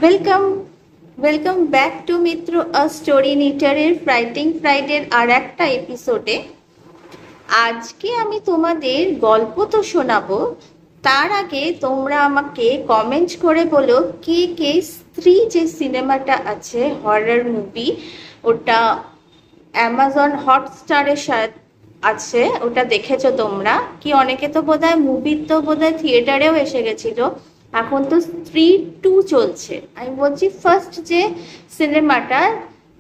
Welcome welcome back to Mitra a story নিটারের writing ফ্রাইডের আর একটা এপিসোডে। আজকে আমি তোমাদের গল্প তো শোনাবো, তার আগে তোমরা আমাকে কমেন্ট করে বলো কে কে স্ত্রী যে সিনেমাটা আছে হরর মুভি, ওটা অ্যামাজন হটস্টারে আছে, ওটা দেখেছো তোমরা কি? অনেকে তো বোধহয় মুভির তো বোধহয় থিয়েটারেও এসে গেছিল। এখন তো স্ত্রী 2 চলছে। আমি বলছি ফার্স্ট যে সিনেমাটা,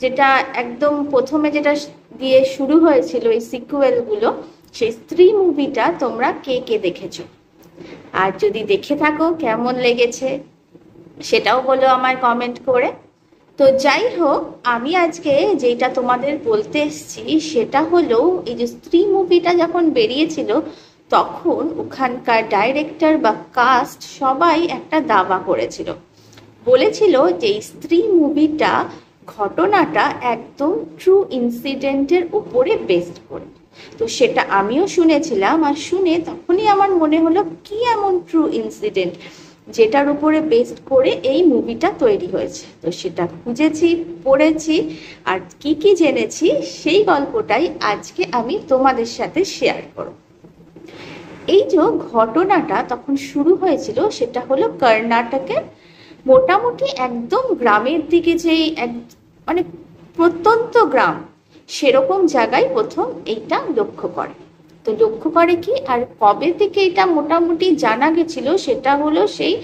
যেটা একদম প্রথমে যেটা দিয়ে শুরু হয়েছিল এই সিকুয়েলগুলো, সেই স্ত্রী মুভিটা তোমরা কে কে দেখেছো? আর যদি দেখে থাকো কেমন লেগেছে সেটাও বলো আমায় কমেন্ট করে। তো যাই হোক, আমি আজকে যেটা তোমাদের বলতে এসেছি সেটা হলো, এই যে স্ত্রী মুভিটা যখন বেরিয়েছিল তখন ওখানকার ডাইরেক্টর বা কাস্ট সবাই একটা দাবা করেছিল, বলেছিল যে এই স্ত্রী মুভিটা ঘটনাটা একদম ট্রু ইনসিডেন্টের উপরে বেসড করে। তো সেটা আমিও শুনেছিলাম, আর শুনে তখনই আমার মনে হলো কি এমন ট্রু ইনসিডেন্ট যেটার উপরে বেসড করে এই মুভিটা তৈরি হয়েছে। তো সেটা খুঁজেছি, পড়েছি, আর কি কি জেনেছি সেই গল্পটাই আজকে আমি তোমাদের সাথে শেয়ার করব। এই যে ঘটনাটা তখন শুরু হয়েছিল সেটা হলো কর্ণাটকের মোটামুটি একদম গ্রামের দিকে, যেই মানে প্রত্যন্ত গ্রাম, সেরকম জায়গায় প্রথম এইটা লক্ষ্য করে। তো লক্ষ্য করে কি, আর কবে থেকে এটা মোটামুটি জানা গেছিল সেটা হলো সেই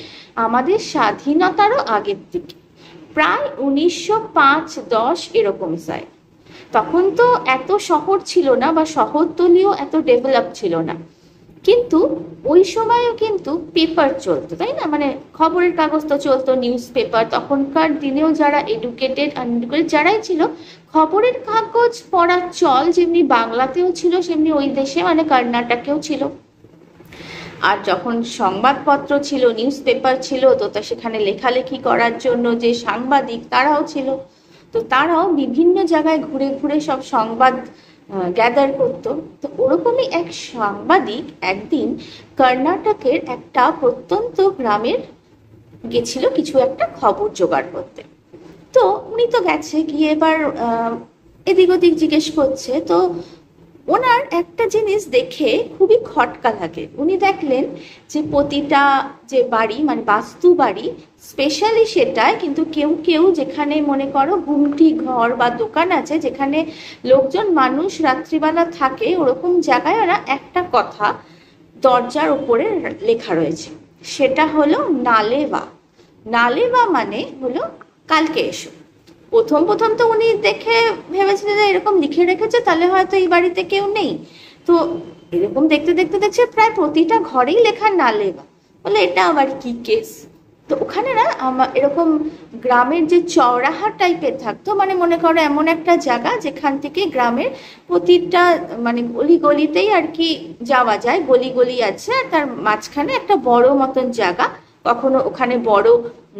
আমাদের স্বাধীনতারও আগের দিকে, প্রায় 1905-10 এরকম সাল। তখন তো এত শহর ছিল না, বা শহরতলিও এত ডেভেলপ ছিল না, কিন্তু ওই সময়ও কিন্তু পেপার চলতো, তাই না? মানে খবরের কাগজ তো চলতো, নিউজ পেপার। তখনকার দিনেও যারা এডুকেটেড আনএডুকেটেড যারাই ছিল, খবরের কাগজ পড়ার চল যেমনি বাংলাতেও ছিল সেমনি ওই দেশে মানে কর্ণাটকেও ছিল। আর যখন সংবাদপত্র ছিল, নিউজ পেপার ছিল, তো তা সেখানে লেখালেখি করার জন্য যে সাংবাদিক তারাও ছিল। তো তারাও বিভিন্ন জায়গায় ঘুরে ঘুরে সব সংবাদ গ্যাদার করতো। তো ওরকমই এক সাংবাদিক একদিন কর্ণাটকের একটা প্রত্যন্ত গ্রামের গেছিল কিছু একটা খবর জোগাড় করতে। তো উনি তো গেছে, গিয়ে এবার এদিক ওদিক জিজ্ঞেস করছে। তো ওনার একটা জিনিস দেখে খুবই খটকা লাগে। উনি দেখলেন যে প্রতিটা যে বাড়ি মানে বাস্তু বাড়ি, স্পেশালি সেটাই, কিন্তু কেউ কেউ যেখানে মনে করো গুমটি ঘর বা দোকান আছে যেখানে লোকজন মানুষ রাত্রিবেলা থাকে, ওরকম জায়গায় ওরা একটা কথা দরজার উপরে লেখা রয়েছে, সেটা হলো নালেবা। নালেবা মানে হলো কালকে এসো। প্রথম প্রথম তো উনি দেখে ভেবেছিলেন যে এরকম লিখে রেখেছে তাহলে হয়তো এই বাড়িতে কেউ নেই। তো এরকম দেখতে দেখতে দেখছে প্রায় প্রতিটা ঘরেই লেখা নালেবা। বলে এটা আবার কি কেস? তো ওখানে না এরকম গ্রামের যে চৌরাহা টাইপের থাকতো, মানে মনে করো এমন একটা জায়গা যেখান থেকে গ্রামের প্রতিটা মানে গলি গলিতেই আর কি যাওয়া যায়, গলি গলি আছে, আর তার মাঝখানে একটা বড় মতন জায়গা। কখনো ওখানে বড়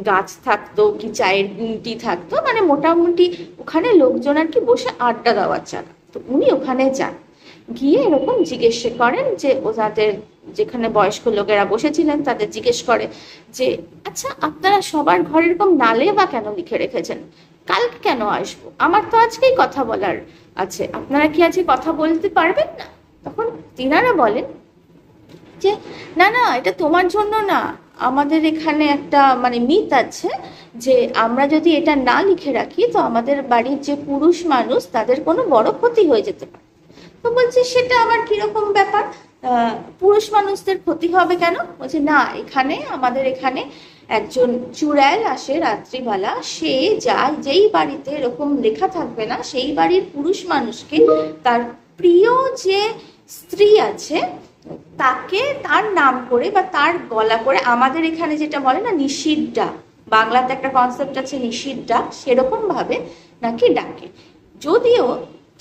গাছ থাকতো, কি চায়ের গুমটি থাকতো, মানে মোটামুটি ওখানে লোকজন আর কি বসে আড্ডা দেওয়ার জায়গা। তো উনি ওখানে যান, গিয়ে এরকম জিজ্ঞেস করেন যে ওনাদের যেখানে বয়স্ক লোকেরা বসেছিলেন তাদের জিজ্ঞেস করে যে আচ্ছা আপনারা সবার ঘরে এরকম নালে বা কেন লিখে রেখেছেন? কালকে কেন আসবো? আমার তো আজকেই কথা বলার আছে, আপনারা কি আজকে কথা বলতে পারবেন না? তখন তিনারা বলেন যে না না, এটা তোমার জন্য না, আমাদের এখানে একটা মানে মিথ আছে যে আমরা যদি এটা না লিখে রাখি তো আমাদের বাড়ির যে পুরুষ মানুষ তাদের কোনো বড় ক্ষতি হয়ে যেতে পারে। তো বলছি সেটা আবার কিরকম ব্যাপার, পুরুষ মানুষদের ক্ষতি হবে কেন? বলছে না, এখানে আমাদের এখানে একজন চুড়াইল আসে রাত্রিবেলা, সে যায় যেই বাড়িতে এরকম লেখা থাকবে না সেই বাড়ির পুরুষ মানুষকে তার প্রিয় যে স্ত্রী আছে তাকে তার নাম করে বা তার গলা করে, আমাদের এখানে যেটা বলে না নিশির ডাক, বাংলাতে একটা কনসেপ্ট আছে নিশির ডাক, সেরকম ভাবে নাকি ডাকে। যদিও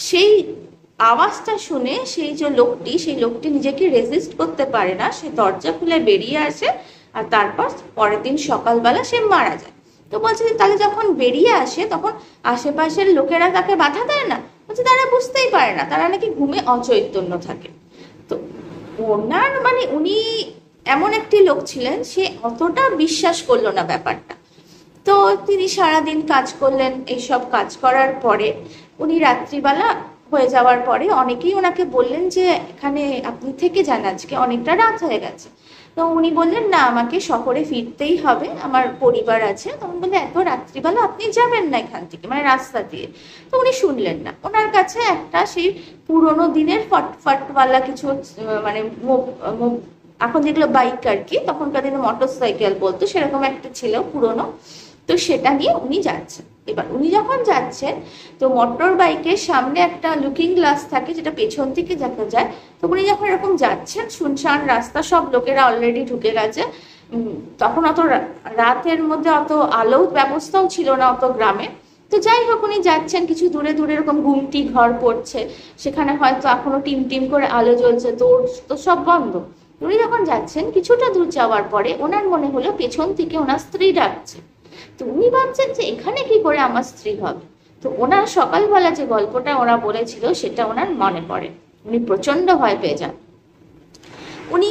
সেই আওয়াজটা শুনে সেই যে লোকটি, সেই লোকটি নিজেকে রেজিস্ট করতে পারে না, সে দরজা খুলে বেরিয়ে আসে, আর তারপর পরের দিন সকালবেলা সে মারা যায়। তো বলছে যে তাহলে যখন বেরিয়ে আসে তখন আশেপাশের লোকেরা তাকে বাধা দেয় না? বলছে তারা বুঝতেই পারে না, তারা নাকি ঘুমে অচৈতন্য থাকে। তো ওনার মানে উনি এমন একটি লোক ছিলেন, সে অতটা বিশ্বাস করলো না ব্যাপারটা। তো তিনি সারাদিন কাজ করলেন। এইসব কাজ করার পরে উনি রাত্রিবেলা হয়ে যাওয়ার পরে অনেকেই ওনাকে বললেন যে এখানে আপনি থেকে যান, আজকে অনেকটা রাত হয়ে গেছে। তো উনি বললেন না, আমাকে শহরে ফিরতেই হবে, আমার পরিবার আছে। তখন বললে এত রাত্রিবেলা আপনি যাবেন না এখান থেকে, মানে রাস্তা দিয়ে। তো উনি শুনলেন না। ওনার কাছে একটা সেই পুরোনো দিনের ফটফটওয়ালা কিছু মানে এখন যেগুলো বাইক আর কি, তখনকার দিনে মোটর সাইকেল বলতো, সেরকম একটা ছিল পুরোনো। তো সেটা নিয়ে উনি যাচ্ছেন। এবার উনি যখন যাচ্ছেন, তো মোটর বাইকের সামনে একটা লুকিং গ্লাস থাকে যেটা পেছন থেকে দেখা যায়। তো উনি যখন এরকম যাচ্ছেন, শুনশান রাস্তা, সব লোকেরা অলরেডি ঢুকে গেছে। তখন অত রাতের মধ্যে অত আলো ব্যবস্থাও ছিল না অত গ্রামে। তো যাই হোক, উনি যাচ্ছেন, কিছু দূরে দূরে এরকম ঘুমটি ঘর পড়ছে, সেখানে হয়তো এখনো টিম টিম করে আলো জ্বলছে, তো তো সব বন্ধ। উনি যখন যাচ্ছেন, কিছুটা দূর যাওয়ার পরে ওনার মনে হলো পেছন থেকে ওনার স্ত্রী ডাকছে। তো উনি ভাবছেন যে এখানে কি করে আমার স্ত্রী হবে। তো ওনার সকালবেলা যে গল্পটা ওরা বলেছিল সেটা ওনার মনে পড়ে। উনি প্রচন্ড ভয় পেয়ে যান। উনি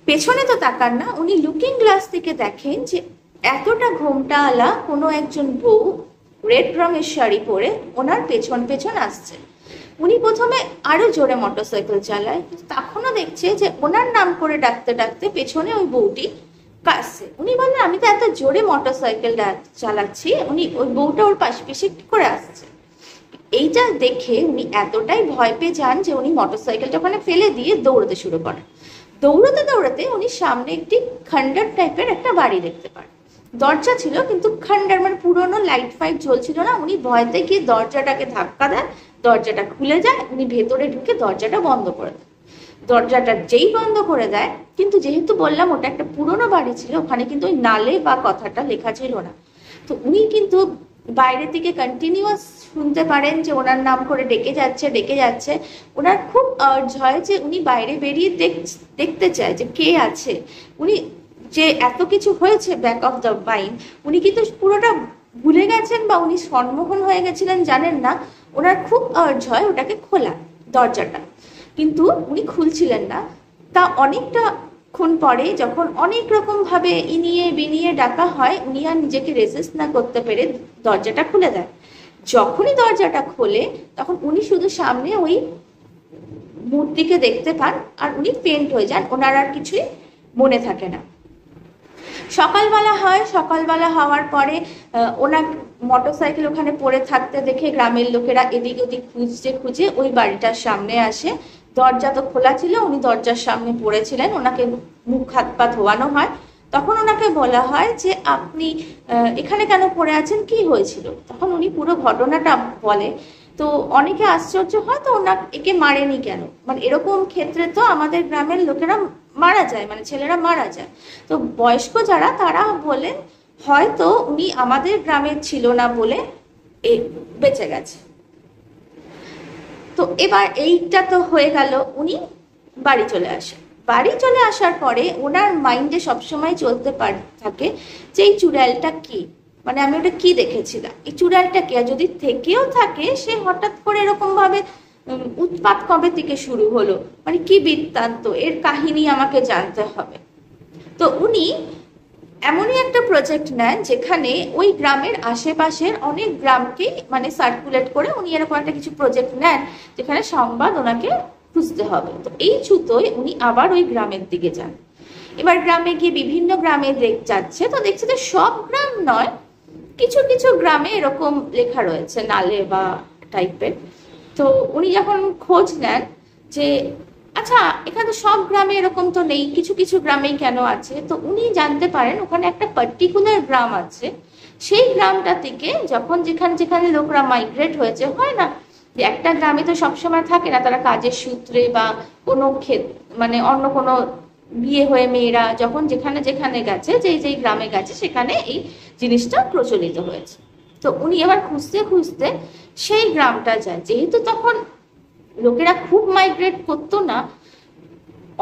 পেছনে তো তাকান না, উনি লুকিং গ্লাস থেকে দেখেন যে এতটা ঘোমটা আলা কোনো একজন বউ রেড রঙের শাড়ি পরে ওনার পেছন পেছন আসছে। উনি প্রথমে আরো জোরে মোটরসাইকেল চালায়, তখনও দেখছে যে ওনার নাম করে ডাকতে ডাকতে পেছনে ওই বউটি কাছে। উনি বললেন আমি তো এত জোরে মোটরসাইকেল চালাচ্ছি, উনি ওই বউটা ওর পাশে পিছে কি করে আসছে। এইটা দেখে উনি এতটাই ভয় পেয়ে যান যে উনি মোটরসাইকেলটা ওখানে ফেলে দিয়ে দৌড়তে শুরু করেন। দৌড়াতে দৌড়াতে উনি সামনে একটি খন্ডার টাইপের একটা বাড়ি দেখতে পান। দরজা ছিল কিন্তু খন্ডার, মানে পুরোনো লাইট ফাইট জ্বলছিল না। উনি ভয়তে গিয়ে দরজাটাকে ধাক্কা দেন, দরজাটা খুলে যায়। উনি ভেতরে ঢুকে দরজাটা বন্ধ করে দেন। দরজাটা যেই বন্ধ করে দেয়, কিন্তু যেহেতু বললাম ওটা একটা পুরোনো বাড়ি ছিল, ওখানে কিন্তু ওই নালে বা কথাটা লেখা ছিল না। তো উনি কিন্তু বাইরে থেকে কন্টিনিউয়াস শুনতে পারেন যে ওনার নাম করে ডেকে যাচ্ছে ডেকে যাচ্ছে। ওনার খুব আর্জ হয় যে উনি বাইরে বেরিয়ে দেখতে চায় যে কে আছে। উনি যে এত কিছু হয়েছে ব্যাক অফ দ্য মাইন্ড, উনি কিন্তু পুরোটা ভুলে গেছেন বা উনি সম্মোহন হয়ে গেছিলেন জানেন না। ওনার খুব আর্জ হয় ওটাকে খোলা দরজাটা, কিন্তু উনি খুলছিলেন না। তা অনেকটা ক্ষণ পরে যখন অনেক রকম ভাবে ইনিয়ে বিনিয়ে ডাকা হয়, উনি আর নিজেকে রেজিস্ট না করতে পেরে দরজাটা খুলে দেয়। যখনই দরজাটা খোলে তখন উনি শুধু সামনে ওই মূর্তিকে দেখতে পান, আর উনি পেন্ট হয়ে যান। ওনার আর কিছুই মনে থাকে না। সকালবেলা হয়, সকালবেলা হওয়ার পরে ওনার মোটরসাইকেল ওখানে পড়ে থাকতে দেখে গ্রামের লোকেরা এদিক ওদিক খুঁজতে খুঁজে ওই বাড়িটার সামনে আসে। দরজা তো খোলা ছিল, উনি দরজার সামনে পড়েছিলেন। ওনাকে মুখ হাত পা ধোয়ানো হয়। তখন ওনাকে বলা হয় যে আপনি এখানে কেন পড়ে আছেন, কি হয়েছিল। তখন উনি পুরো ঘটনাটা বলে। তো অনেকে আশ্চর্য হয়, তো একে মারেনি কেন, মানে এরকম ক্ষেত্রে তো আমাদের গ্রামের লোকেরা মারা যায়, মানে ছেলেরা মারা যায়। তো বয়স্ক যারা তারা বলেন হয়তো উনি আমাদের গ্রামের ছিল না বলে বেঁচে গেছে। তো এবার এইটা তো হয়ে গেল। উনি বাড়ি চলে আসে। বাড়ি চলে আসার পরে ওনার মাইন্ডে সবসময় চলতে থাকে যে এই চুড়ালটা কি, মানে আমি ওটা কি দেখেছিলাম, এই চুড়ালটা কি। আর যদি থেকেও থাকে, সে হঠাৎ করে এরকম ভাবে উৎপাত কবে থেকে শুরু হলো, মানে কি বৃত্তান্ত, এর কাহিনী আমাকে জানতে হবে। তো উনি এমনই একটা প্রজেক্ট নেন যেখানে ওই গ্রামের আশেপাশের অনেক গ্রামকে মানে সার্কুলেট করে উনি এরকম একটা কিছু প্রজেক্ট নেন যেখানে সংবাদ ওনাকে খুঁজতে হবে। তো এই ছুতোয় উনি আবার ওই গ্রামের দিকে যান। এবার গ্রামে গিয়ে বিভিন্ন গ্রামে যাচ্ছে, তো দেখছে যে সব গ্রাম নয়, কিছু কিছু গ্রামে এরকম লেখা রয়েছে নালে বা টাইপের। তো উনি যখন খোঁজ নেন যে আচ্ছা এখানে তো সব গ্রামে এরকম তো নেই, কিছু কিছু গ্রামেই কেন আছে। তো উনি জানতে পারেন ওখানে একটা পার্টিকুলার গ্রাম আছে। সেই গ্রামটা থেকে যখন যেখানে যেখানে লোকরা মাইগ্রেট হয়েছে, হয় না যে একটা গ্রামে তো সবসময় থাকে না, তারা কাজের সূত্রে বা কোনো মানে অন্য কোনো বিয়ে হয়ে মেয়েরা যখন যেখানে যেখানে গেছে, যেই যেই গ্রামে গেছে, সেখানে এই জিনিসটা প্রচলিত হয়েছে। তো উনি এবার খুঁজতে খুঁজতে সেই গ্রামটা যায়। যেহেতু তখন লোকেরা খুব মাইগ্রেট করতো না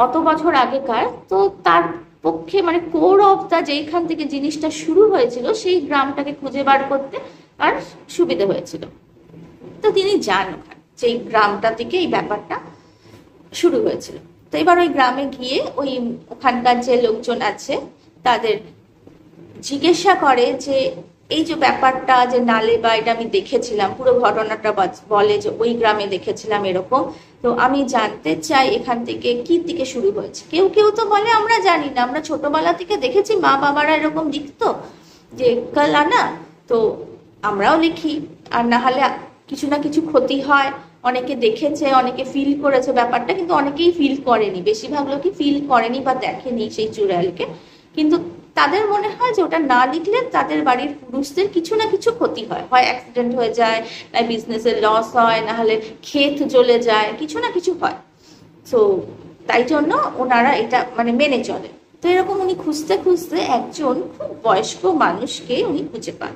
অত বছর আগেকার, তো তার পক্ষে মানে কোর অফ দা যেখান থেকে জিনিসটা শুরু হয়েছিল সেই গ্রামটাকে খুঁজে বার করতে আর সুবিধা হয়েছিল। তো তিনি যান ওখানে, সেই গ্রামটা থেকে এই ব্যাপারটা শুরু হয়েছিল। তো এবার ওই গ্রামে গিয়ে ওই ওখানকার যে লোকজন আছে তাদের জিজ্ঞাসা করে যে এই যে ব্যাপারটা যে নালে বা এটা আমি দেখেছিলাম, পুরো ঘটনাটা বলে যে ওই গ্রামে দেখেছিলাম এরকম। তো আমি জানতে চাই এখান থেকে কি থেকে শুরু হয়েছে। কেউ কেউ তো বলে আমরা জানি না, আমরা ছোটবেলা থেকে দেখেছি মা বাবারা এরকম লিখতো যে কাল আনা, তো আমরাও লিখি, আর না হলে কিছু না কিছু ক্ষতি হয়। অনেকে দেখেছে, অনেকে ফিল করেছে ব্যাপারটা, কিন্তু অনেকেই ফিল করেনি, বেশিরভাগ লোকই ফিল করেনি বা দেখেনি সেই চুড়ালকে। কিন্তু তাদের মনে হয় যে ওটা না লিখলে তাদের বাড়ির পুরুষদের কিছু না কিছু ক্ষতি হয়, হয় অ্যাক্সিডেন্ট হয়ে যায়, না বিজনেসের লস হয়, না হলে ক্ষেত জ্বলে যায়, কিছু না কিছু হয়। তো তাই জন্য ওনারা এটা মানে মেনে চলে। তো এরকম উনি খুঁজতে খুঁজতে একজন খুব বয়স্ক মানুষকে উনি খুঁজে পান।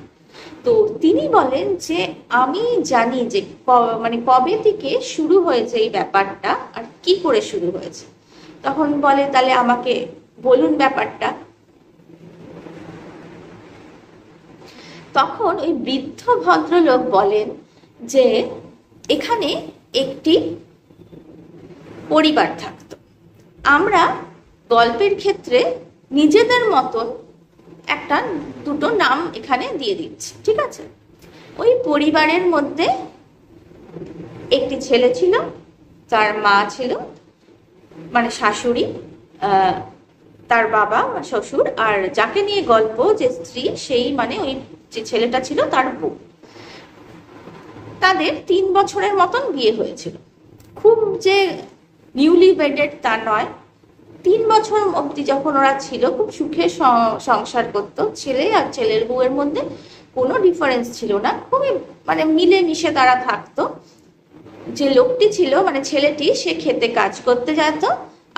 তো তিনি বলেন যে আমি জানি যে মানে কবে থেকে শুরু হয়েছে এই ব্যাপারটা আর কি করে শুরু হয়েছে। তখন বলে তাহলে আমাকে বলুন ব্যাপারটা। তখন ওই বৃদ্ধ ভদ্রলোক বলেন যে এখানে একটি পরিবার থাকতো, আমরা গল্পের ক্ষেত্রে নিজেদের মতন একটা দুটো নাম এখানে দিয়ে দিচ্ছি, ঠিক আছে। ওই পরিবারের মধ্যে একটি ছেলে ছিল, তার মা ছিল মানে শাশুড়ি, তার বাবা শ্বশুর, আর যাকে নিয়ে গল্প যে স্ত্রী সেই মানে ওই যে ছেলেটা ছিল তার বউ। তাদের 3 বছরের মতন বিয়ে হয়েছিল, খুব যে নিউলি ওয়েডেড তা নয়। 3 বছর অবধি যখন ওরা ছিল খুব সুখে সংসার করতো, ছেলে আর ছেলের বউয়ের মধ্যে কোনো ডিফারেন্স ছিল না, খুবই মানে মিলে মিশে তারা থাকতো। যে লোকটি ছিল মানে ছেলেটি, সে খেতে কাজ করতে যেত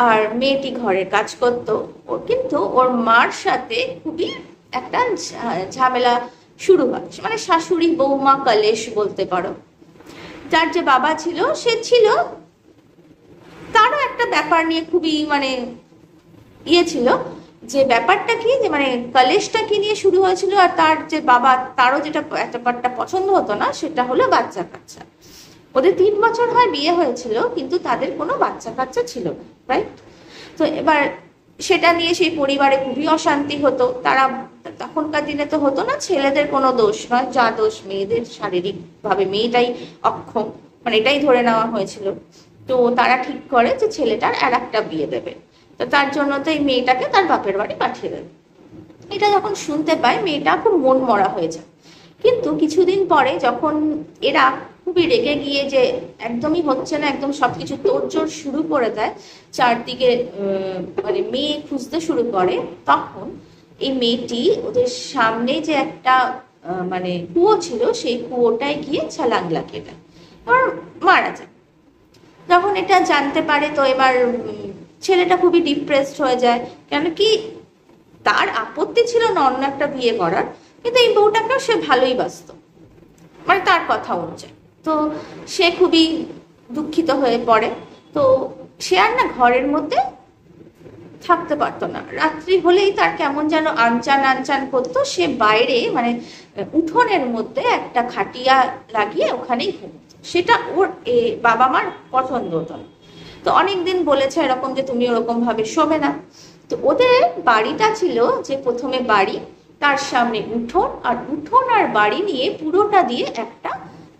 আর মেয়েটি ঘরের কাজ করতো। ও কিন্তু ওর মার সাথে খুবই একটা ঝামেলা শুরু হয়, মানে শাশুড়ি বৌমা কলেশ বলতে পারো। যার যে বাবা ছিল সে ছিল, তারও একটা ব্যাপার নিয়ে খুবই মানে ইয়ে ছিল, যে ব্যাপারটা কি যে মানে কলেশটা কি নিয়ে শুরু হয়েছিল, আর তার যে বাবা তারও যেটা ব্যাপারটা পছন্দ হতো না সেটা হলো বাচ্চা কাচ্চা। ওদের 3 বছর হয় বিয়ে হয়েছিল, কিন্তু তাদের কোনো বাচ্চা কাচ্চা ছিল না, রাইট। তো এবার সেটা নিয়ে সেই পরিবারে খুবই অশান্তি হতো। তারা তখনকার দিনে তো হতো না ছেলেদের কোনো দোষ নয়, যা দোষ মেয়েদের, শারীরিক ভাবে মেয়েটাই অক্ষম, মানে এটাই ধরে নেওয়া হয়েছিল। তো তারা ঠিক করে যে ছেলেটার আর একটা বিয়ে দেবে, তো তার জন্য তো এই মেয়েটাকে তার বাপের বাড়ি পাঠিয়ে দেবে। এটা যখন শুনতে পায় মেয়েটা খুব মন মরা হয়ে যায়। কিন্তু কিছুদিন পরে যখন এরা খুবই রেগে গিয়ে যে একদমই হচ্ছে না, একদম সবকিছু তোড়জোড় শুরু করে দেয়, চারদিকে মানে মেয়ে খুঁজতে শুরু করে, তখন এই মেয়েটি ওদের সামনে যে একটা মানে কুয়ো ছিল সেই কুয়োটায় গিয়ে ছলাং লাগিয়ে দেয়, আর মারা যায়। যখন এটা জানতে পারে তো এবার ছেলেটা খুবই ডিপ্রেসড হয়ে যায়, কেন কি তার আপত্তি ছিল না অন্য একটা বিয়ে করার, কিন্তু এই বউটাকেও সে ভালোই বাসত, মানে তার কথা অনুযায়ী। তো সে খুবই দুঃখিত হয়ে পড়ে। তো সে আর না ঘরের মধ্যে থাকতে পারতো না, রাত্রি হলেই তার কেমন যেন আনচান আনচান করতো। সে বাইরে মানে উঠোনের মধ্যে একটা খাটিয়া লাগিয়ে ওখানেই ঘুমতো, সেটা ওর বাবা মার পছন্দ হতো না। তো অনেকদিন বলেছে এরকম যে তুমি ওরকম ভাবে শোবে না। তো ওদের বাড়িটা ছিল যে প্রথমে বাড়ি, তার সামনে উঠোন, আর উঠোন আর বাড়ি নিয়ে পুরোটা দিয়ে একটা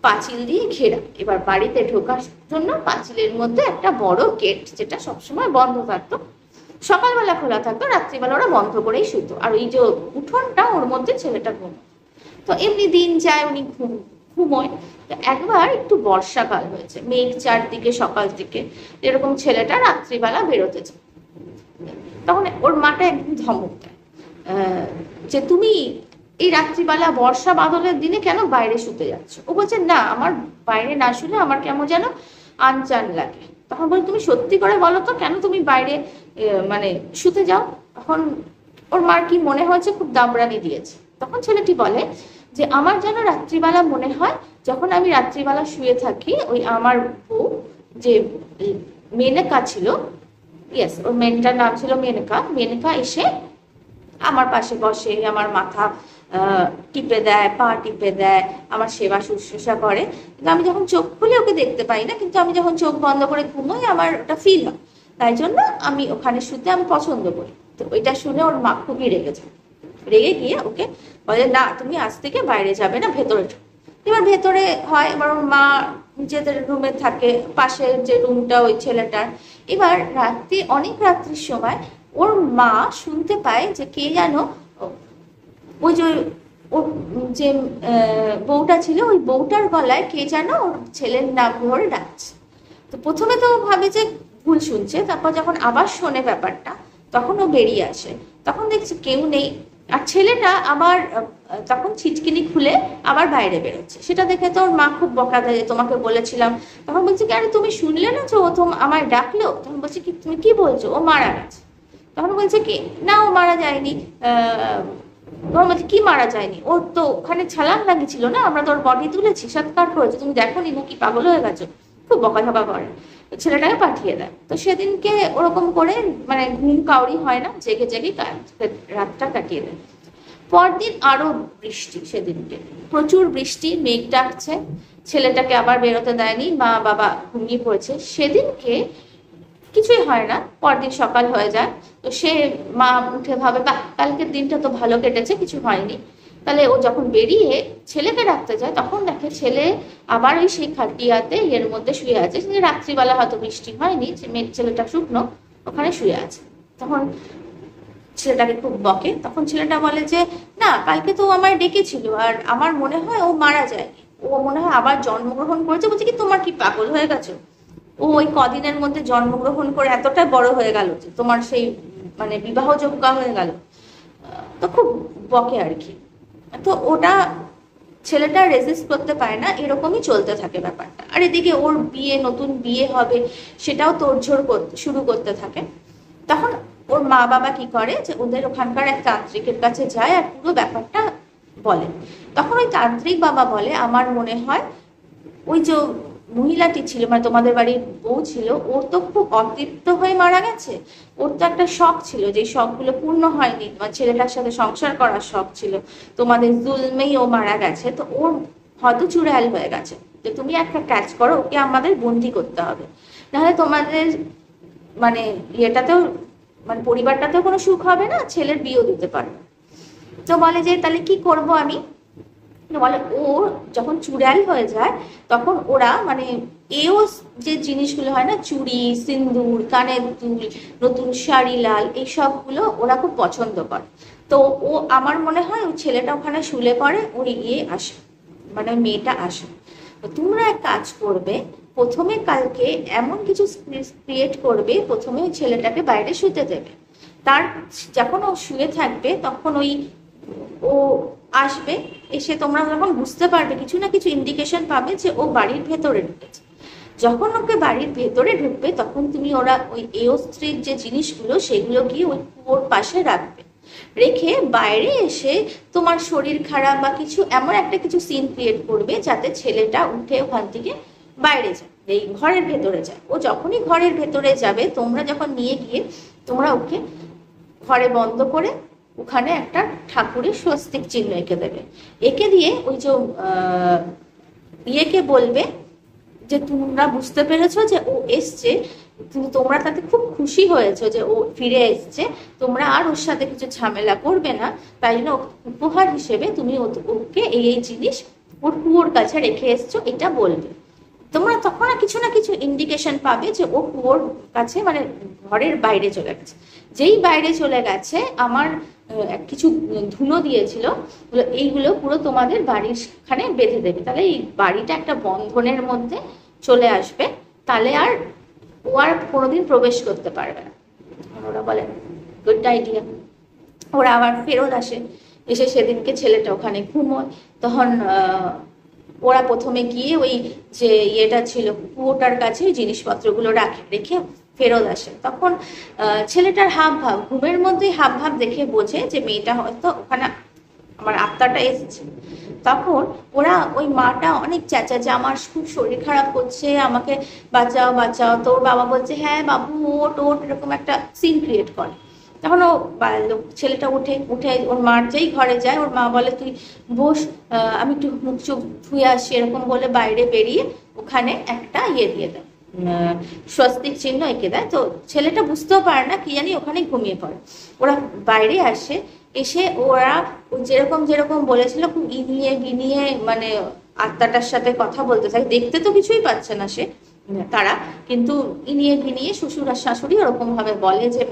পাঁচিল দিয়ে ঘেরা। এবার বাড়িতে ঢোকার জন্য পাঁচিলের মধ্যে একটা বড় গেট, যেটা সবসময় বন্ধ থাকতো, সকালবেলা খোলা থাকতো, রাত্রিবেলা ওরা বন্ধ করেই শুতো। আর ওই যে উঠোনটা, ওর মধ্যে ছেলেটা ঘুমো। তো এমনি দিন যায়, উনি ঘুমোয়। তো একবার একটু বর্ষাকাল হয়েছে, মেঘ চারদিকে সকাল থেকে, এরকম ছেলেটা রাত্রিবেলা বেরোতে চায়। তখন ওর মাটা একদম ধমক দেয় যে তুমি এই রাত্রিবেলা বর্ষা বাদলের দিনে কেন বাইরে শুতে যাচ্ছ। ও বলছে না, আমার বাইরে না শুলে আমার কেমন যেন আনচান লাগে। তখন বলে তুমি সত্যি করে বলো তো কেন তুমি বাইরে মানে শুতে যাও। তখন ওর মার কি মনে হয়েছে খুব দাবড়ানি দিয়েছে। তখন ছেলেটি বলে যে আমার যেন রাত্রিবেলা মনে হয়, যখন আমি রাত্রিবেলা শুয়ে থাকি, ওই আমার বউ যে মেনকা ছিল, ইয়েস ওর মেয়েটার নাম ছিল মেনকা, মেনকা এসে আমার পাশে বসে, আমার মাথা টিপে দেয়, পা টিপে দেয়, আমার সেবা শুশ্রূষা করে। কিন্তু আমি যখন চোখ খুলে ওকে দেখতে পাই না, কিন্তু আমি যখন চোখ বন্ধ করে ঘুমোই আমার ওটা ফিল হয়, তাই জন্য আমি ওখানে শুতে আমি পছন্দ করি। তো ওইটা শুনে ওর মা খুবই রেগে যায়। রেগে গিয়ে ওকে বলে, না তুমি আজ থেকে বাইরে যাবে না, ভেতরে। এবার ভেতরে হয়, এবার ওর মা নিজেদের রুমে থাকে, পাশের যে রুমটা ওই ছেলেটার। এবার রাত্রি, অনেক রাত্রির সময় ওর মা শুনতে পায় যে কে যেন ওই যে ওর যে বউটা ছিল, ওই বউটার গলায় কে যেন ওর ছেলের নাম ধরে ডাকছে। তো প্রথমে তো ভাবে যে ভুল শুনছে, তারপর যখন আবার শোনে ব্যাপারটা, তখন ও বেরিয়ে আসে, তখন দেখছে কেউ নেই। আর ছেলেটা আবার তখন ছিটকিনি খুলে আবার বাইরে বেরোচ্ছে। সেটা দেখে তো ওর মা খুব বকা দেয়, তোমাকে বলেছিলাম। তখন বলছে কি, আরে তুমি শুনলে না যে ও তো আমায় ডাকলো? তখন বলছে কি, তুমি কি বলছো, ও মারা গেছে? তখন বলছে কি, না ও মারা যায়নি। তখন বলছে কি মারা যায়নি, ওর তো ওখানে ছালান লাগিয়েছিল না, আমরা তো ওর বডি তুলেছি, সৎকার করেছি, তুমি দেখোনি নাকি, পাগল হয়ে গেছো? খুব বকাঝকা করে, ছেলেটাকে পাঠিয়ে দেয়। তো সেদিনকে ওরকম করে মানে ঘুম কাউরি হয় না, জেগে জেগে রাতটা কাটিয়ে দেয়। পরদিন আরো বৃষ্টি, সেদিনকে প্রচুর বৃষ্টি, মেঘ ডাকছে, ছেলেটাকে আবার বেরোতে দেয়নি, মা বাবা ঘুমিয়ে পড়েছে। সেদিনকে কিছুই হয় না, পরদিন সকাল হয়ে যায়। তো সে মা উঠে ভাবে, বাহ কালকের দিনটা তো ভালো কেটেছে, কিছু হয়নি। তাহলে ও যখন বেরিয়ে ছেলেকে ডাকতে যায়, তখন দেখে ছেলে আবার ওই সেই খাটিয়াতে এর মধ্যে শুয়ে আছে। রাত্রিবেলা হয়তো বৃষ্টি হয়নি, ছেলেটা শুকনো ওখানে শুয়ে আছে। তখন ছেলেটাকে খুব বকে। তখন ছেলেটা বলে যে, না কালকে তো আমায় ডেকেছিল, আর আমার মনে হয় ও মারা যায়নি, ও মনে হয় আবার জন্মগ্রহণ করেছে। বলছে কি, তোমার কি পাগল হয়ে গেছো? ও ওই কদিনের মধ্যে জন্মগ্রহণ করে এতটা বড় হয়ে গেল যে তোমার সেই মানে বিবাহযোগ্য হয়ে গেল। তো খুব বকে আর কি। তো ওটা ছেলেটা রেজিস্ট করতে পারে না, এরকমই চলতে থাকে ব্যাপারটা। আর এদিকে ওর বিয়ে, নতুন বিয়ে হবে, সেটাও তোড়জোড় শুরু করতে থাকে। তখন ওর মা বাবা কি করে, যে ওদের ওখানকার এক তান্ত্রিকের কাছে যায় আর পুরো ব্যাপারটা বলে। তখন ওই তান্ত্রিক বাবা বলে, আমার মনে হয় ওই যে মহিলাটি ছিল, মানে তোমাদের বাড়ির বউ ছিল, ওর তো খুব অতৃপ্ত হয়ে মারা গেছে। ওর তো একটা শখ ছিল, যে শখগুলো পূর্ণ হয়নি, তোমার ছেলেটার সাথে সংসার করার শখ ছিল, তোমাদের জুলমেই ও মারা গেছে। তো ওর হয়তো চুড়াল হয়ে গেছে, যে তুমি একটা কাজ করো, ওকে আমাদের বন্দি করতে হবে, নাহলে তোমাদের মানে ইয়েটাতেও, মানে পরিবারটাতেও কোনো সুখ হবে না, ছেলের বিয়েও দিতে পারবে। তো বলে যে তাহলে কি করব আমি? বলে ও যখন চুড়াল হয়ে যায়, তখন ওরা মানে এও যে জিনিসগুলো হয় না, চুড়ি, সিন্দুর, কানের দুল, নতুন শাড়ি, লাল, এই সবগুলো ওরা খুব পছন্দ করে। তো ও, আমার মনে হয় ওই ছেলেটা ওখানে শুলে পড়ে, ওই গিয়ে আসে, মানে মেয়েটা আসে। তো তোমরা এক কাজ করবে, প্রথমে কালকে এমন কিছু ক্রিয়েট করবে, প্রথমে ওই ছেলেটাকে বাইরে শুতে দেবে। তার যখন ও শুয়ে থাকবে, তখন ওই ও আসবে, এসে তোমরা যখন বুঝতে পারবে, কিছু না কিছু ইন্ডিকেশন পাবে যে ও বাড়ির ভেতরে ঢুকেছে। যখন ওকে বাড়ির ভেতরে ঢুকবে, তখন তুমি ওরা ওই এও স্ত্রীর যে জিনিসগুলো, সেগুলো গিয়ে ওই কুয়োর পাশে রাখবে। রেখে বাইরে এসে তোমার শরীর খারাপ বা কিছু এমন একটা কিছু সিন ক্রিয়েট করবে, যাতে ছেলেটা উঠে ওখান থেকে বাইরে যায়, এই ঘরের ভেতরে যায়। ও যখনই ঘরের ভেতরে যাবে, তোমরা যখন নিয়ে গিয়ে তোমরা ওকে ঘরে বন্ধ করে ওখানে একটা ঠাকুরের স্বস্তিক চিহ্ন এঁকে দেবে। এঁকে দিয়ে ওই যে ইয়েকে বলবে যে তোমরা বুঝতে পেরেছো যে ও এসছে, কিন্তু তোমরা তাতে খুব খুশি হয়েছো যে ও ফিরে এসছে, তোমরা আর ওর সাথে কিছু ঝামেলা করবে না। তাই জন্য উপহার হিসেবে তুমি ওকে এই জিনিস ওর কুয়োর কাছে রেখে এসছো, এটা বলবে। তোমরা তখন কিছু না কিছু ইন্ডিকেশন পাবে যে ও কুয়োর কাছে, মানে ঘরের বাইরে চলে গেছে। যেই বাইরে চলে গেছে, আমার কিছু ধুনো দিয়েছিল, এইগুলো পুরো তোমাদের বাড়ির খানে বেঁধে দেবে। তাহলে এই বাড়িটা একটা বন্ধনের মধ্যে চলে আসবে, তাহলে আর ও আর কোনোদিন প্রবেশ করতে পারবে না। ওরা বলে গুড আইডিয়া। ওরা আবার ফেরত আসে, এসে সেদিনকে ছেলেটা ওখানে ঘুমোয়। তখন ওরা প্রথমে গিয়ে ওই যে ইয়েটা ছিল কুয়োটার কাছে ওই জিনিসপত্রগুলো রেখে ফেরত আসে। তখন ছেলেটার হাব ভাব, ঘুমের মধ্যেই হাব ভাব দেখে বোঝে যে মেয়েটা হয়তো ওখানে, আমার আত্মাটা এসেছে। তখন ওরা ওই মাটা অনেক চেঁচা যে আমার খুব শরীর খারাপ করছে, আমাকে বাঁচাও বাঁচাও। তো ওর বাবা বলছে হ্যাঁ বাবু ওট ওট, এরকম একটা সিন ক্রিয়েট করে। তখন ও ছেলেটা উঠে ওর মার যেই ঘরে যায়, ওর মা বলে তুই বস, আমি একটু মুখ চোখ ধুয়ে আসি, এরকম বলে বাইরে বেরিয়ে ওখানে একটা ইয়ে দিয়ে দেয়, স্বস্তিক চিহ্ন এঁকে দেয়। তো ছেলেটা বুঝতেও পারে না, কি জানি ওখানে ঘুমিয়ে পড়ে। ওরা বাইরে আসে, এসে ওরা যেরকম যেরকম বলেছিল খুব ইনিয়ে বিনিয়ে মানে আত্মাটার সাথে কথা বলতে থাকে, দেখতে তো কিছুই পাচ্ছে না সে তারা, কিন্তু ইনিয়ে বিনিয়ে শ্বশুর আর শাশুড়ি ওরকম ভাবে বলে যে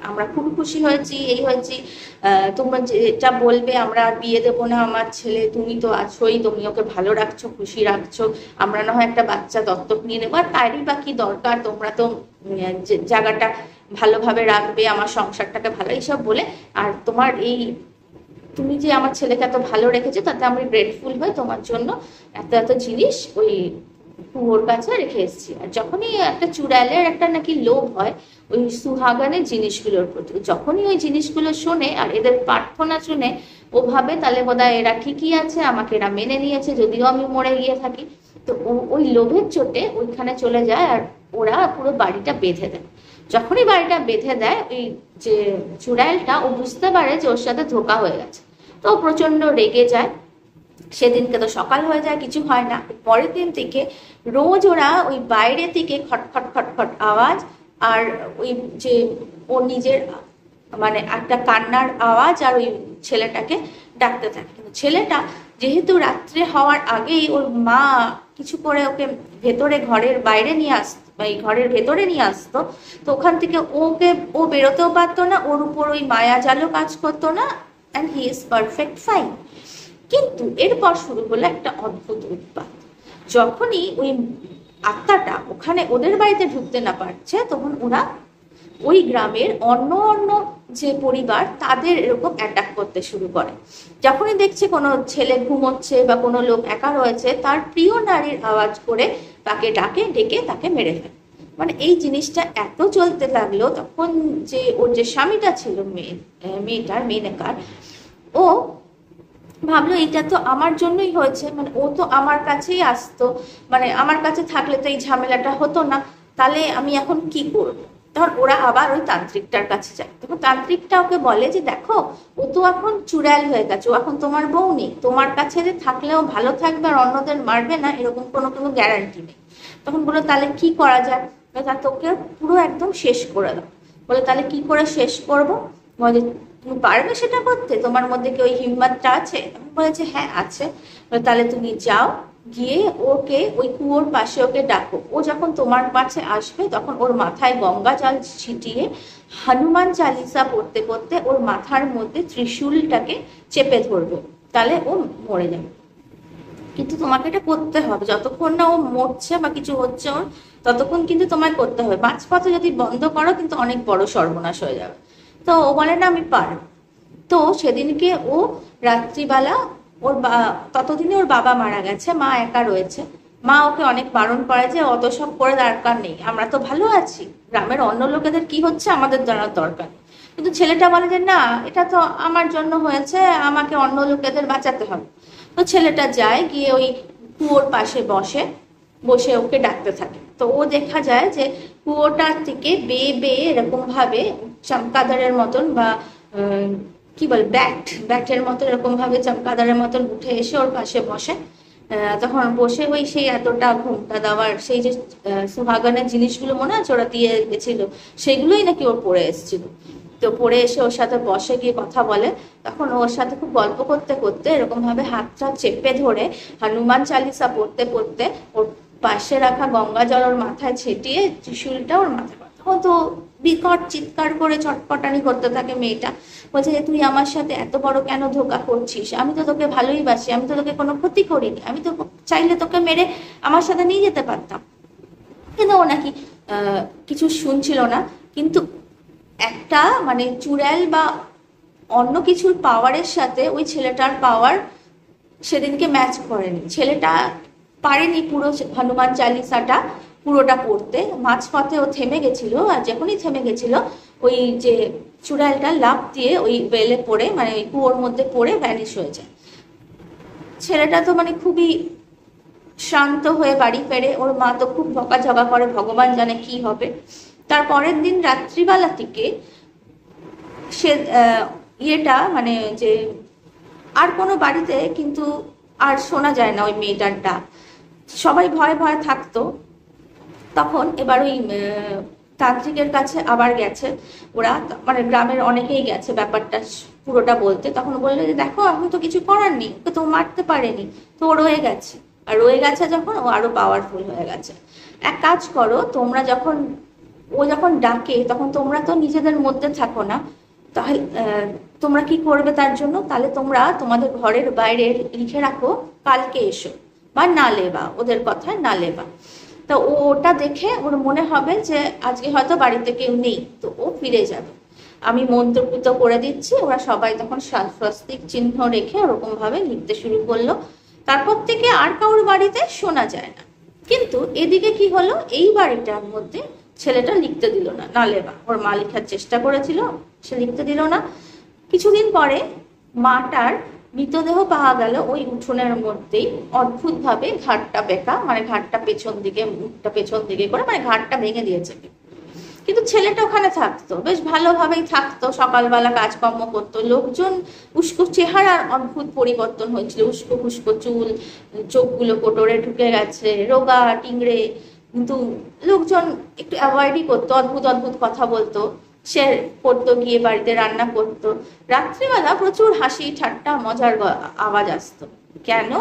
আমরা খুব খুশি হয়েছি, এই হয়েছি, তোমরা যেটা বলবে আমরা বিয়ে দেবো না আমার ছেলে, তুমি তো আছোই, তুমি ওকে ভালো রাখছো, খুশি রাখছো, আমরা না হয় একটা বাচ্চা দত্তক নিয়ে নেবো, আর তারই বা কি দরকার, তোমরা তো জায়গাটা ভালোভাবে রাখবে, আমার সংসারটাকে ভালো, এইসব বলে, আর তোমার এই তুমি যে আমার ছেলেকে এত ভালো রেখেছো তাতে আমি গ্রেটফুল হই, তোমার জন্য এত এত জিনিস ওই কুয়োর কাছে রেখে এসেছি। আর যখনই একটা চুড়ালের একটা নাকি লোভ হয় ওই সুহাগানের জিনিসগুলোর প্রতি, যখনই ওই জিনিসগুলো শোনে আর এদের প্রার্থনা শুনে ও ভাবে তাহলে বোধহয় এরা ঠিকই আছে, আমাকে এরা মেনে নিয়েছে যদিও আমি মরে গিয়ে থাকি। তো ওই লোভের চোটে ওইখানে চলে যায় আর ওরা পুরো বাড়িটা বেঁধে দেয়। যখনই বাড়িটা বেঁধে দেয় ওই যে চুড়াইলটা ও বুঝতে পারে যে ওর সাথে ধোঁকা হয়ে গেছে, তো প্রচন্ড রেগে যায়। সেদিনকে তো সকাল হয়ে যায়, কিছু হয় না। পরের দিন থেকে রোজ ওরা ওই বাইরে থেকে খটখট খটখট আওয়াজ আর ওই যে ও নিজের মানে একটা কান্নার আওয়াজ আর ওই ছেলেটাকে ডাকতে থাকে। কিন্তু ছেলেটা যেহেতু রাত্রে হওয়ার আগেই ওর মা কিছু করে ওকে ভেতরে ঘরের বাইরে নিয়ে আসতো, এই ঘরের ভেতরে নিয়ে আসতো, তো ওখান থেকে ও বেরোতেও পারতো না, ওর উপর ওই মায়া জালও কাজ করতো না, and he is perfect fine. কিন্তু এরপর শুরু হলো একটা অদ্ভুত উৎপাত। যখনই ওই আত্মাটা ওখানে ওদের বাড়িতে ঢুকতে না পারছে তখন ওরা ওই গ্রামের অন্য অন্য যে পরিবার তাদের এরকম অ্যাটাক করতে শুরু করে। যখনই দেখছে কোনো ছেলে ঘুমোচ্ছে বা কোনো লোক একা রয়েছে তার প্রিয় নারীর আওয়াজ করে তাকে ডেকে তাকে মেরে ফেলে। মানে এই জিনিসটা এত চলতে লাগলো, তখন যে ওর যে স্বামীটা ছিল মেয়েটার মেনেকার, ও ভাবলো এটা তো আমার জন্যই হয়েছে, মানে ও তো আমার কাছেই আসতো, মানে আমার কাছে থাকলে তো এই ঝামেলাটা হতো না, তাহলে আমি এখন কি করবো? তখন ওরা আবার ওই তান্ত্রিকটার কাছে যায়। তখন তান্ত্রিকটা ওকে বলে যে দেখো ও তো এখন চুড়াল হয়ে গেছে, ও এখন তোমার বউ নেই, তোমার কাছে যে থাকলেও ভালো থাকবে আর অন্যদের মারবে না এরকম কোনো কোনো গ্যারান্টি নেই। তখন বললো তাহলে কি করা যায়? তা তোকে পুরো একদম শেষ করে দাও। বলে তাহলে কি করে শেষ করবো? বলে তুমি পারবে সেটা করতে, তোমার মধ্যে কি ওই হিম্মতটা আছে? আমি বলেছি হ্যাঁ আছে। তাহলে তুমি যাও, গিয়ে ওকে ওই কুয়োর পাশে ওকে ডাকো, ও যখন তোমার কাছে আসবে তখন ওর মাথায় গঙ্গা জল ছিটিয়ে হনুমান চালিসা পড়তে পড়তে ওর মাথার মধ্যে ত্রিশূলটাকে চেপে ধরবে, তাহলে ও মরে যাবে। কিন্তু তোমাকে এটা করতে হবে, যতক্ষণ না ও মরছে বা কিছু হচ্ছে ওর ততক্ষণ কিন্তু তোমায় করতে হবে, মাঝপথে যদি বন্ধ করো কিন্তু অনেক বড় সর্বনাশ হয়ে যাবে। তো ও বলে না আমি পারবো। তো সেদিনকে ও রাত্রিবেলা ততদিনে ওর বাবা মারা গেছে, মা একা রয়েছে। মা ওকে অনেক বারণ করে যে অত সব করে দরকার নেই, আমরা তো ভালো আছি, গ্রামের অন্য লোকেদের কি হচ্ছে আমাদের জানার দরকার। কিন্তু ছেলেটা বলে যে না এটা তো আমার জন্য হয়েছে, আমাকে অন্য লোকেদের বাঁচাতে হবে। তো ছেলেটা যায়, গিয়ে ওই কুয়োর পাশে বসে ওকে ডাকতে থাকে। তো ও দেখা যায় যে কুয়োটার থেকে বেয়ে বেয়ে এরকম ভাবে চমকাদারের মতন বা কি বল ব্যাটের মতো এরকম ভাবে চমকাদারের মতন উঠে এসে ওর পাশে বসে। তখন বসে ওই সেই এতটা ঘুমটা দেওয়ার সেই যে সুহাগানের জিনিসগুলো মনে আছে ওরা দিয়ে গেছিল সেগুলোই নাকি ওর পরে এসেছিল। তো পরে এসে ওর সাথে বসে গিয়ে কথা বলে। তখন ওর সাথে খুব গল্প করতে করতে এরকম ভাবে হাতটা চেপে ধরে হনুমান চালিসা পড়তে পড়তে ওর পাশে রাখা গঙ্গা জল ওর মাথায় ছিটিয়ে ত্রিশূলটা ওর মাথায়। তখন তো বিকট চিৎকার করে চটপটানি করতে থাকে মেয়েটা, বলছে যে তুই আমার সাথে এত বড় কেন ধোঁকা করছিস, আমি তো তোকে ভালোই বাসি, আমি তো তোকে কোনো ক্ষতি করিনি, আমি তো চাইলে তোকে মেরে আমার সাথে নিয়ে যেতে পারতাম। কিন্তু ও নাকি কিছু শুনছিল না। কিন্তু একটা মানে চুড়াল বা অন্য কিছুর পাওয়ারের সাথে ওই ছেলেটার পাওয়ার সেদিনকে ম্যাচ করেনি। ছেলেটা পারেনি পুরো হনুমান চালিসাটা পুরোটা পড়তে, মাঝপথে ও থেমে গেছিল। আর যখনই থেমে গেছিল ওই যে চুড়ালটা লাফ দিয়ে ওই ওয়েলে পড়ে মানে ওই কুয়োর মধ্যে পড়ে ভ্যানিশ হয়ে যায়। ছেলেটা তো মানে খুবই শান্ত হয়ে বাড়ি ফেরে। ওর মা তো খুব বকাঝকা করে, ভগবান জানে কি হবে। তার পরের দিন রাত্রিবেলা থেকে সে ইয়েটা মানে যে আর কোনো বাড়িতে কিন্তু আর শোনা যায় না ওই মেয়েটার ডাক, সবাই ভয়ে ভয়ে থাকতো। তখন এবার ওই তান্ত্রিকের কাছে আবার গেছে ওরা, মানে গ্রামের অনেকেই গেছে ব্যাপারটা পুরোটা বলতে, তখন বললো যে দেখো এখন তো কিছু করার নেই, ওকে তো মারতে পারেনি, তো ও রয়ে গেছে। আর রয়ে গেছে যখন, ও আরো পাওয়ারফুল হয়ে গেছে। এক কাজ করো, তোমরা যখন ও যখন ডাকে তখন তোমরা তো নিজেদের মধ্যে থাকো না, তাহলে তোমরা কি করবে তার জন্য, তাহলে তোমরা তোমাদের ঘরের বাইরে লিখে রাখো কালকে এসো, বা না লেবা, ওদের কথায় না লেবা। তো ও ওটা দেখে ওর মনে হবে যে আজকে হয়তো বাড়িতে কেউ নেই, তো ও ফিরে যাবে। আমি মন্ত্রপুত করে দিচ্ছি। ওরা সবাই তখন স্বস্তিক চিহ্ন রেখে ওরকম ভাবে লিখতে শুরু করলো। তারপর থেকে আর কারোর বাড়িতে শোনা যায় না। কিন্তু এদিকে কি হলো, এই বাড়িটার মধ্যে ছেলেটা লিখতে দিল না, না লেবা। ওর মা লেখার চেষ্টা করেছিল, সে লিখতে দিল না। কিছুদিন পরে মাটার মৃতদেহ পাওয়া গেল ওই উঠোনের মধ্যেই, অদ্ভুত ভাবে ঘাটটা বেঁকা, মানে ঘাটটা পেছন দিকে, মুখটা পেছন দিকে করে, মানে ঘাটটা ভেঙে দিয়েছে। কিন্তু ছেলেটা ওখানে থাকতো, বেশ ভালোভাবেই থাকতো, সকালবেলা কাজকর্ম করতো। লোকজন উস্কো, চেহারার অদ্ভুত পরিবর্তন হয়েছিল, উস্কো খুস্কো চুল, চোখগুলো কোটরে ঢুকে গেছে, রোগা টিংড়ে। কিন্তু লোকজন একটু অ্যাভয়েডই করতো, অদ্ভুত অদ্ভুত কথা বলতো। সে করতো গিয়ে বাড়িতে রান্না করতো। রাত্রিবেলা প্রচুর হাসি ঠাট্টা মজার আওয়াজ আসতো। কেন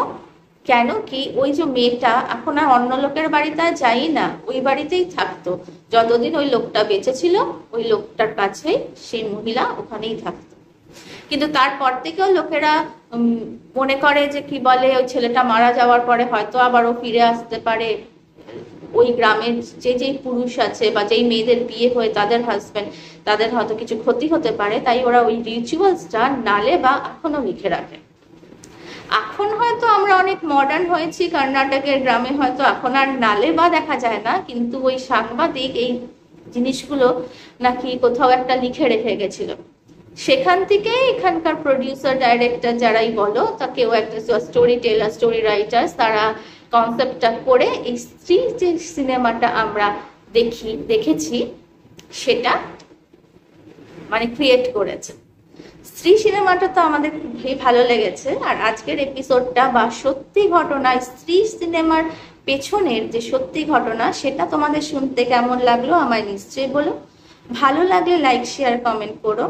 কেন কি, ওই যে মেয়েটা এখন আর অন্য লোকের বাড়িতে যাই না, ওই বাড়িতেই থাকতো। যতদিন ওই লোকটা বেঁচে ছিল, ওই লোকটার কাছেই সেই মহিলা ওখানেই থাকতো। কিন্তু তারপর থেকেও লোকেরা মনে করে যে কি বলে, ওই ছেলেটা মারা যাওয়ার পরে হয়তো আবার ও ফিরে আসতে পারে। ওই গ্রামের যে পুরুষ আছে বা যেই মেয়েদের বিয়ে হয়ে তাদের হাজবেন্ড, তাদের হয়তো কিছু ক্ষতি হতে পারে, তাই ওরা ওই রিচুয়ালসটা নালে বা এখনো লিখে রাখে। এখন হয়তো আমরা অনেক মডার্ন হয়েছি, কর্ণাটকের গ্রামে হয়তো এখন আর নালে বা দেখা যায় না, কিন্তু ওই সাংবাদিক এই জিনিসগুলো নাকি কোথাও একটা লিখে রেখে গেছিল। সেখান থেকে এখানকার প্রডিউসার ডাইরেক্টর যারাই বলো, তা কেউ একটা স্টোরি টেলার, স্টোরি রাইটার্স, তারা কনসেপ্টটা করে এই স্ত্রী যে সিনেমাটা আমরা দেখেছি সেটা মানে ক্রিয়েট করেছে। স্ত্রী সিনেমাটা তো আমাদের খুবই ভালো লেগেছে। আর আজকের এপিসোডটা বা সত্যি ঘটনা, স্ত্রী সিনেমার পেছনের যে সত্যি ঘটনা, সেটা তোমাদের শুনতে কেমন লাগলো আমায় নিশ্চয়ই বলো। ভালো লাগলে লাইক শেয়ার কমেন্ট করো।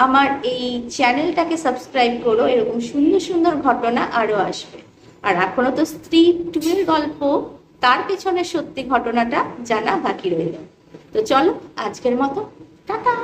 আমার এই চ্যানেলটাকে সাবস্ক্রাইব করো, এরকম সুন্দর সুন্দর ঘটনা আরো আসবে। আর এখনো তো স্ত্রী 2 এর গল্প, তার পেছনের সত্যি ঘটনাটা জানা বাকি রইল। তো চলো আজকের মতো টাটা।